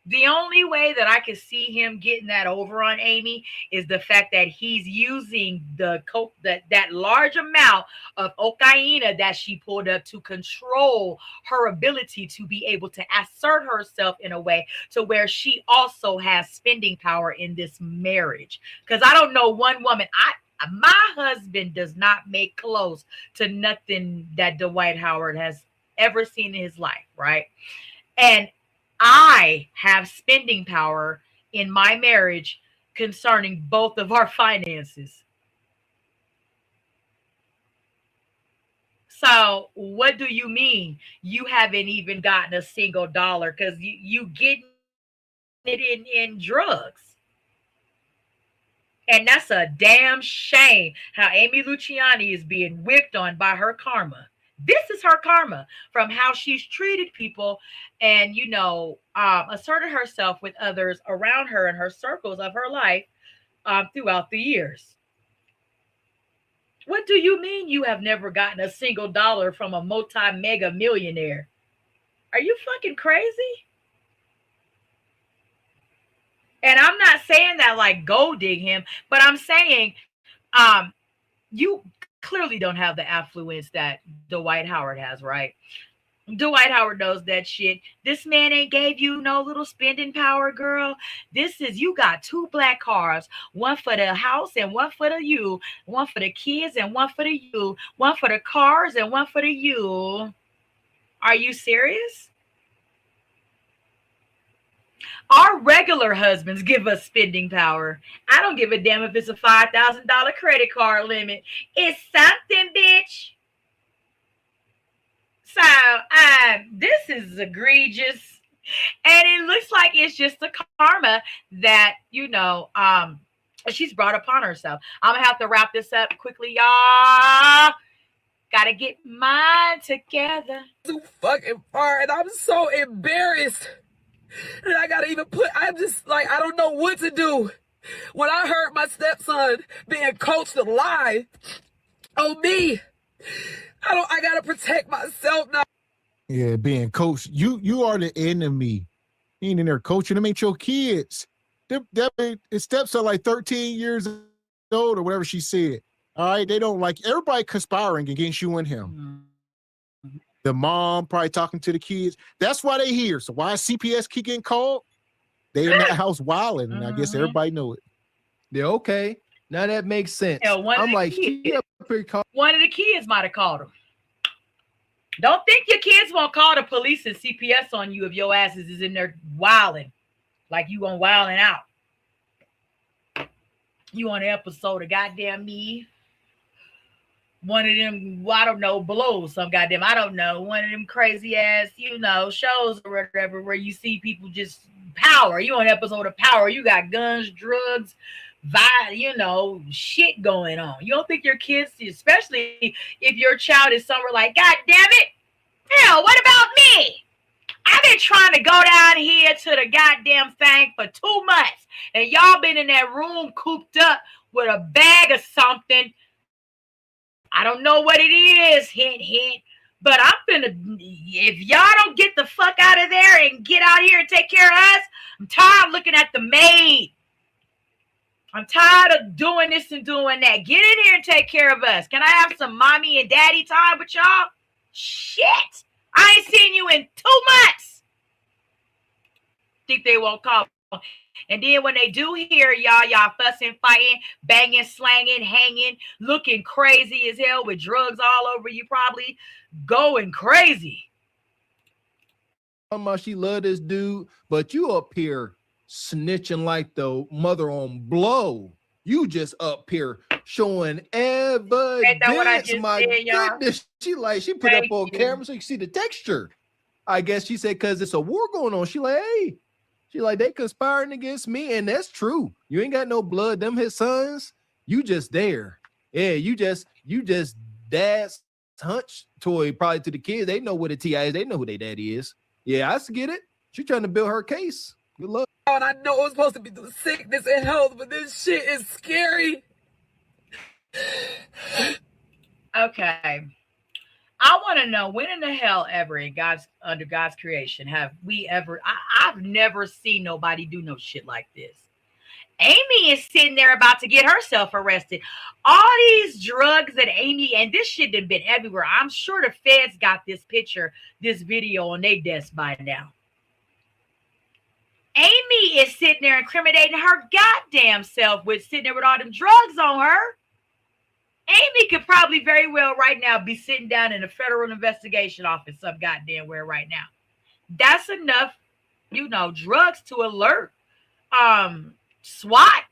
The only way that I could see him getting that over on Amy is the fact that he's using the coke, that large amount of cocaine that she pulled up to control her ability to be able to assert herself in a way to where she also has spending power in this marriage. Because I don't know one woman, my husband does not make close to nothing that Dwight Howard has ever seen in his life, right? And I have spending power in my marriage concerning both of our finances. So what do you mean you haven't even gotten a single dollar? Because you getting it in drugs. And that's a damn shame how Amy Luciani is being whipped on by her karma. This is her karma from how she's treated people and, asserted herself with others around her and her circles of her life throughout the years. What do you mean you have never gotten a single dollar from a multi-mega millionaire? Are you fucking crazy? And I'm not saying that like go dig him, but I'm saying you clearly don't have the affluence that Dwight Howard has, right? Dwight Howard knows that shit. This man ain't gave you no little spending power, girl. You got 2 black cars, one for the house and one for the you, one for the kids and one for the you, one for the cars and one for the you. Are you serious? Our regular husbands give us spending power. I don't give a damn if it's a $5,000 credit card limit. It's something, bitch. So this is egregious. And it looks like it's just the karma that, she's brought upon herself. I'm going to have to wrap this up quickly, y'all. Gotta get mine together.
Too fucking far, and I'm so embarrassed. And I gotta even I'm just like, I don't know what to do. When I heard my stepson being coached to lie on me, I gotta protect myself now.
Yeah, being coached. You are the enemy. You ain't in there coaching them, ain't your kids. His steps are like 13 years old or whatever she said. All right, they don't like everybody conspiring against you and him. The mom probably talking to the kids. That's why they here. So why is CPS keep getting called? They in that house wilding, and I guess everybody know it.
Yeah, okay. Now that makes sense.
Yeah, one of the kids might have called him. Don't think your kids won't call the police and CPS on you if your asses is in there wilding. Like you on wilding out. You on an episode of Goddamn Me. One of them, I don't know, blows some goddamn, I don't know, one of them crazy ass, shows or whatever where you see people just power. You on an episode of Power. You got guns, drugs, shit going on. You don't think your kids, especially if your child is somewhere like, God damn it, hell, what about me? I've been trying to go down here to the goddamn thing for 2 months, and y'all been in that room cooped up with a bag of something. I don't know what it is, hint, hint, But I'm gonna, if y'all don't get the fuck out of there and get out here and take care of us, I'm tired of looking at the maid. I'm tired of doing this and doing that. Get in here and take care of us. Can I have some mommy and daddy time with y'all? Shit. I ain't seen you in 2 months. Think they won't call. And then when they do hear y'all fussing, fighting, banging, slanging, hanging, looking crazy as hell with drugs all over you, probably going crazy.
She love this dude, but you up here snitching like the mother on blow. You just up here showing evidence.
Ain't that what I just
My
said, y'all?
goodness, she put up on camera so you can see the texture. I guess she said because it's a war going on. She like, hey, she like they conspiring against me, and that's true. You ain't got no blood. Them his sons. You just there. Yeah, you just dad's hunch toy probably to the kids. They know what a TI is. They know who their daddy is. Yeah, I get it. She trying to build her case. Good luck.
And I know it was supposed to be through sickness and health, but this shit is scary.
Okay. I want to know, when in the hell ever in under God's creation have we ever, I've never seen nobody do no shit like this. Amy is sitting there about to get herself arrested. All these drugs that Amy, and this shit have been everywhere. I'm sure the feds got this picture, this video on their desk by now. Amy is sitting there incriminating her goddamn self with sitting there with all them drugs on her. Amy could probably very well right now be sitting down in a federal investigation office some goddamn where right now. That's enough, drugs to alert SWAT.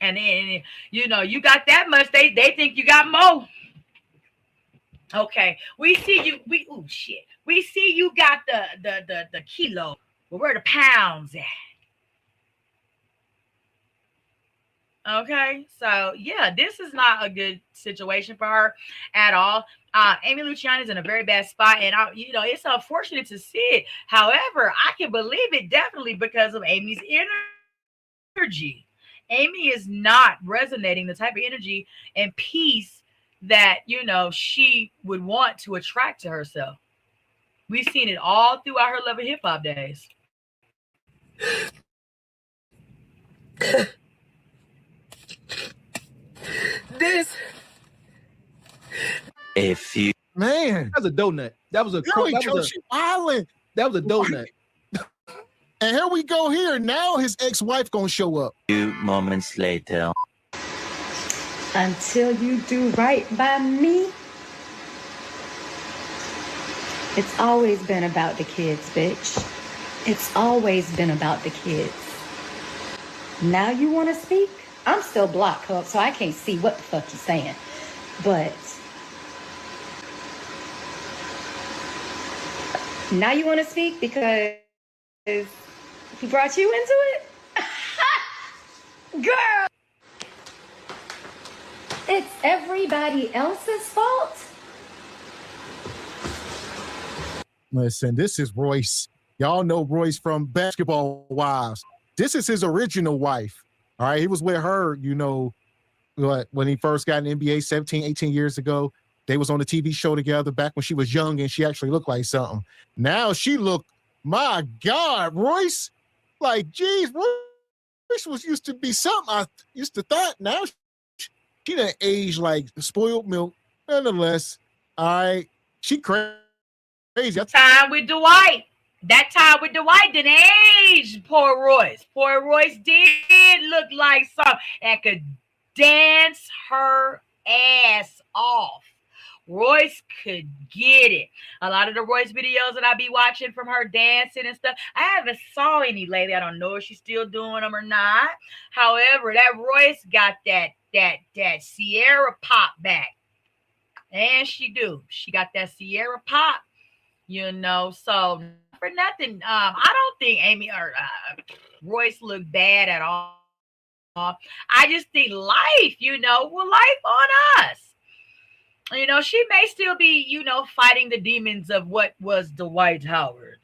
And then, you got that much, they think you got more. Okay, we see you. We see you got the kilo. Well, where the pounds at? Okay, so yeah, this is not a good situation for her at all. Amy Luciani is in a very bad spot, and it's unfortunate to see it. However, I can believe it definitely because of Amy's energy. Amy is not resonating the type of energy and peace that she would want to attract to herself. We've seen it all throughout her Love and Hip Hop days.
Man,
that was a donut. That was a donut.
And here we go here. Now his ex-wife gonna show up.
2 moments later.
Until you do right by me. It's always been about the kids, bitch. It's always been about the kids. Now you want to speak? I'm still blocked up, so I can't see what the fuck you're saying. But now you want to speak because he brought you into it? Girl! It's everybody else's fault?
Listen, this is Royce. Y'all know Royce from Basketball Wives. This is his original wife. All right, he was with her, when he first got in the NBA 17, 18 years ago. They was on the TV show together back when she was young and she actually looked like something. Now she look, my God, Royce. Like, geez, Royce used to be something I used to thought. Now she done aged like spoiled milk. Nonetheless, all right, she crazy.
Time with Dwight. That time with Dwight didn't age poor Royce. Poor Royce did look like something and could dance her ass off. Royce could get it. A lot of the Royce videos that I be watching from her dancing and stuff, I haven't saw any lately. I don't know if she's still doing them or not. However, that Royce got that Sierra pop back. And she do. She got that Sierra pop, so for nothing. I don't think Amy or Royce look bad at all. I just think life, life on us. She may still be, fighting the demons of what was Dwight Howard.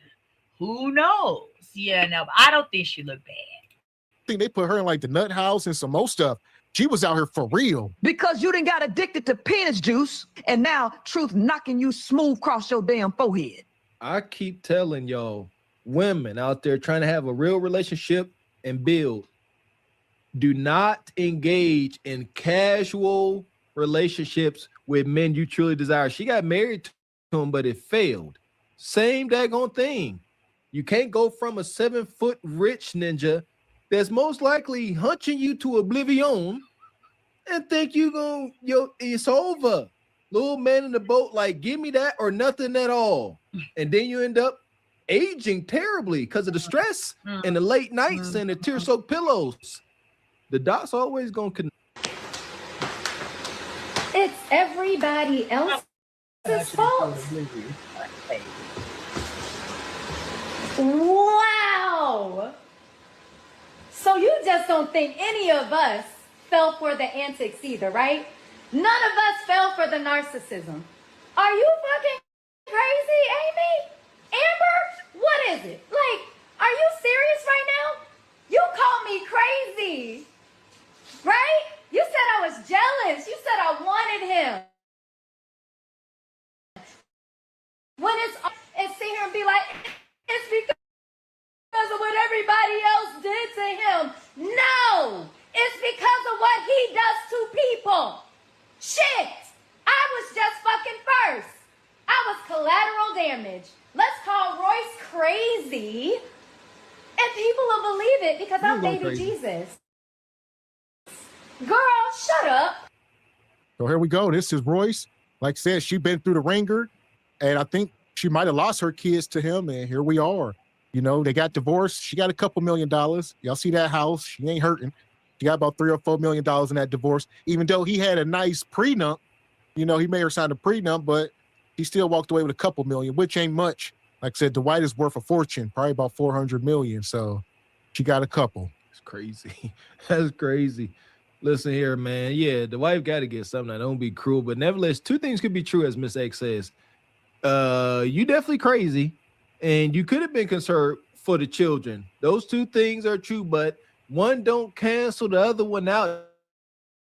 Who knows? I don't think she looked bad.
I think they put her in like the nut house and some more stuff. She was out here for real.
Because you done got addicted to penis juice, and now truth knocking you smooth across your damn forehead.
I keep telling y'all, women out there trying to have a real relationship and build, do not engage in casual relationships with men you truly desire. She got married to him, but it failed. Same daggone thing. You can't go from a 7-foot rich ninja that's most likely hunching you to oblivion and think it's over. Little man in the boat, like, give me that or nothing at all. And then you end up aging terribly because of the stress and the late nights and the tear-soaked pillows. The doc's always going to
It's everybody else's fault. Wow. So you just don't think any of us fell for the antics either, right? None of us fell for the narcissism. Are you fucking crazy, Amy? Amber? What is it? Like, are you serious right now? You called me crazy, right? You said I was jealous. You said I wanted him. When and sit here and be like, it's because of what everybody else did to him. No, it's because of what he does to people. Shit, I was just fucking first. I was collateral damage. Let's call Royce crazy, and people will believe it because I'm baby crazy. Jesus. Girl, shut up.
So here we go. This is Royce. Like I said, she's been through the ringer, and I think she might have lost her kids to him, and here we are. You know, they got divorced. She got a couple $1 million. Y'all see that house? She ain't hurting. She got about $3 or $4 million in that divorce, even though he had a nice prenup. You know, he made her sign a prenup, but he still walked away with a couple million, which ain't much. Like I said, Dwight is worth a fortune, probably about 400 million. So she got a couple.
It's crazy. That's crazy. Listen here, man. Yeah, the wife got to get something. I don't be cruel, but nevertheless, two things could be true, as Miss X says. You definitely crazy, and you could have been concerned for the children. Those two things are true, but one don't cancel the other one out.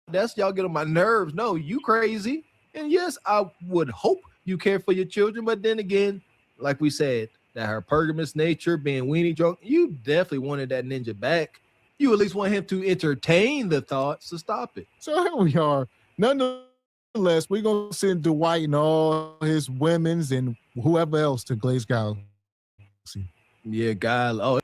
That's y'all get on my nerves. No, you crazy. And yes, I would hope you care for your children, but then again, like we said, that her pergamous nature, being weenie drunk, you definitely wanted that ninja back. You at least want him to entertain the thoughts to stop it.
So here we are. Nonetheless, we're going to send Dwight and all his women's and whoever else to Glaze Galaxy.
Yeah, God. Oh.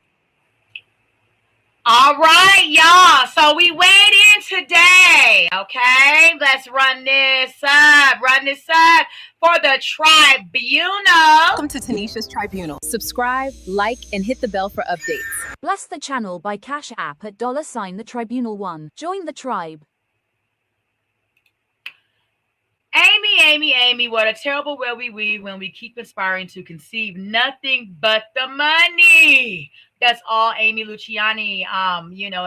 All right, y'all. So we weighed in today. Okay, let's run this up. For the Tribunal.
Welcome to Tanisha's Tribunal.
Subscribe, like, and hit the bell for updates.
Bless the channel by Cash App at $the Tribunal1. Join the tribe.
Amy, what a terrible way we weave when we keep aspiring to conceive nothing but the money. That's all Amy Luciani,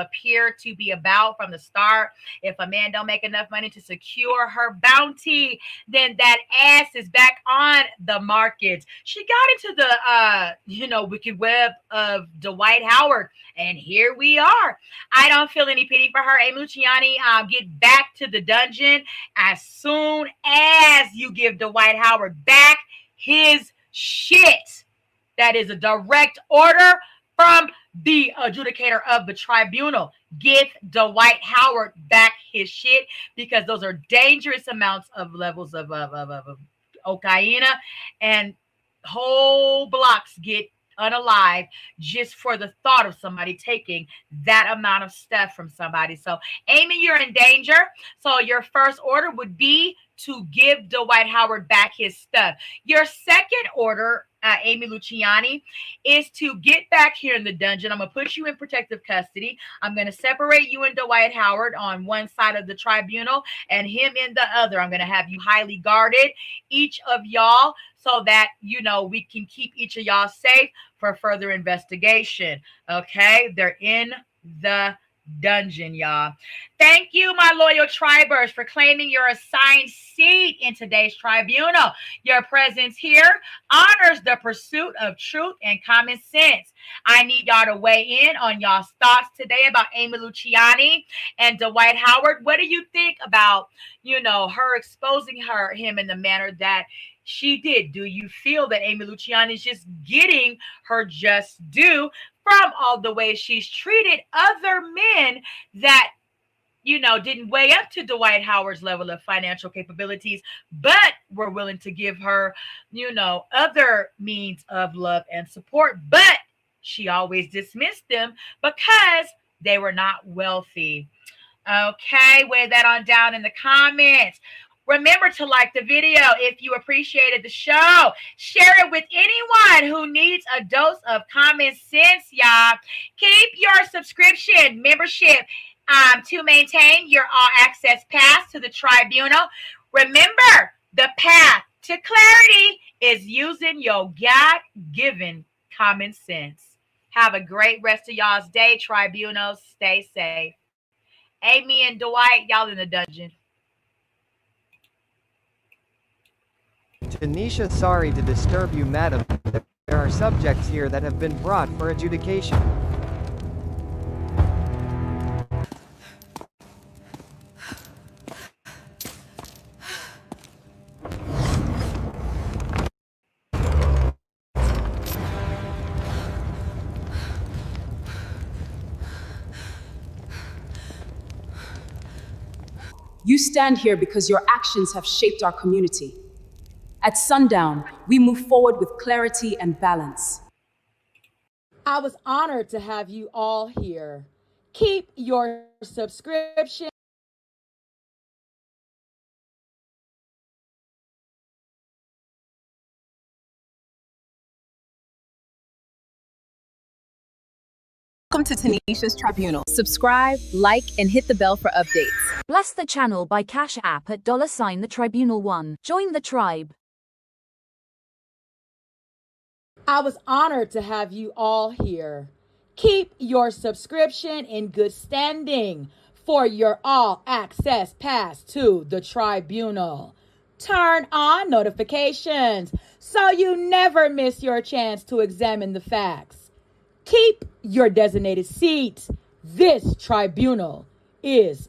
appeared to be about from the start. If a man don't make enough money to secure her bounty, then that ass is back on the market. She got into the, wicked web of Dwight Howard, and here we are. I don't feel any pity for her. Amy Luciani, get back to the dungeon as soon as you give Dwight Howard back his shit. That is a direct order from the adjudicator of the tribunal. Give Dwight Howard back his shit, because those are dangerous amounts of levels of cocaine, and whole blocks get unalive just for the thought of somebody taking that amount of stuff from somebody. So Amy, you're in danger. So your first order would be to give Dwight Howard back his stuff. Your second order, Amy Luciani, is to get back here in the dungeon. I'm going to put you in protective custody. I'm going to separate you and Dwight Howard on one side of the tribunal and him in the other. I'm going to have you highly guarded, each of y'all, so that, we can keep each of y'all safe for further investigation. Okay? They're in the dungeon, y'all. Thank you, my loyal tribers, for claiming your assigned seat in today's tribunal. Your presence here honors the pursuit of truth and common sense. I need y'all to weigh in on y'all's thoughts today about Amy Luciani and Dwight Howard. What do you think about, her exposing him in the manner that she did? Do you feel that Amy Luciani is just getting her just due from all the ways she's treated other men that didn't weigh up to Dwight Howard's level of financial capabilities, but were willing to give her, other means of love and support. But she always dismissed them because they were not wealthy. Okay, weigh that on down in the comments. Remember to like the video if you appreciated the show. Share it with anyone who needs a dose of common sense, y'all. Keep your subscription membership to maintain your all-access pass to the tribunal. Remember, the path to clarity is using your God-given common sense. Have a great rest of y'all's day, tribunals. Stay safe. Amy and Dwight, y'all in the dungeon.
Tanisha, sorry to disturb you, madam. There are subjects here that have been brought for adjudication.
You stand here because your actions have shaped our community. At sundown, we move forward with clarity and balance.
I was honored to have you all here. Keep your subscription.
Welcome to Tanisha's Tribunal.
Subscribe, like, and hit the bell for updates.
Bless the channel by Cash App at $the Tribunal 1. Join the tribe.
I was honored to have you all here. Keep your subscription in good standing for your all-access pass to the tribunal. Turn on notifications so you never miss your chance to examine the facts. Keep your designated seat. This tribunal is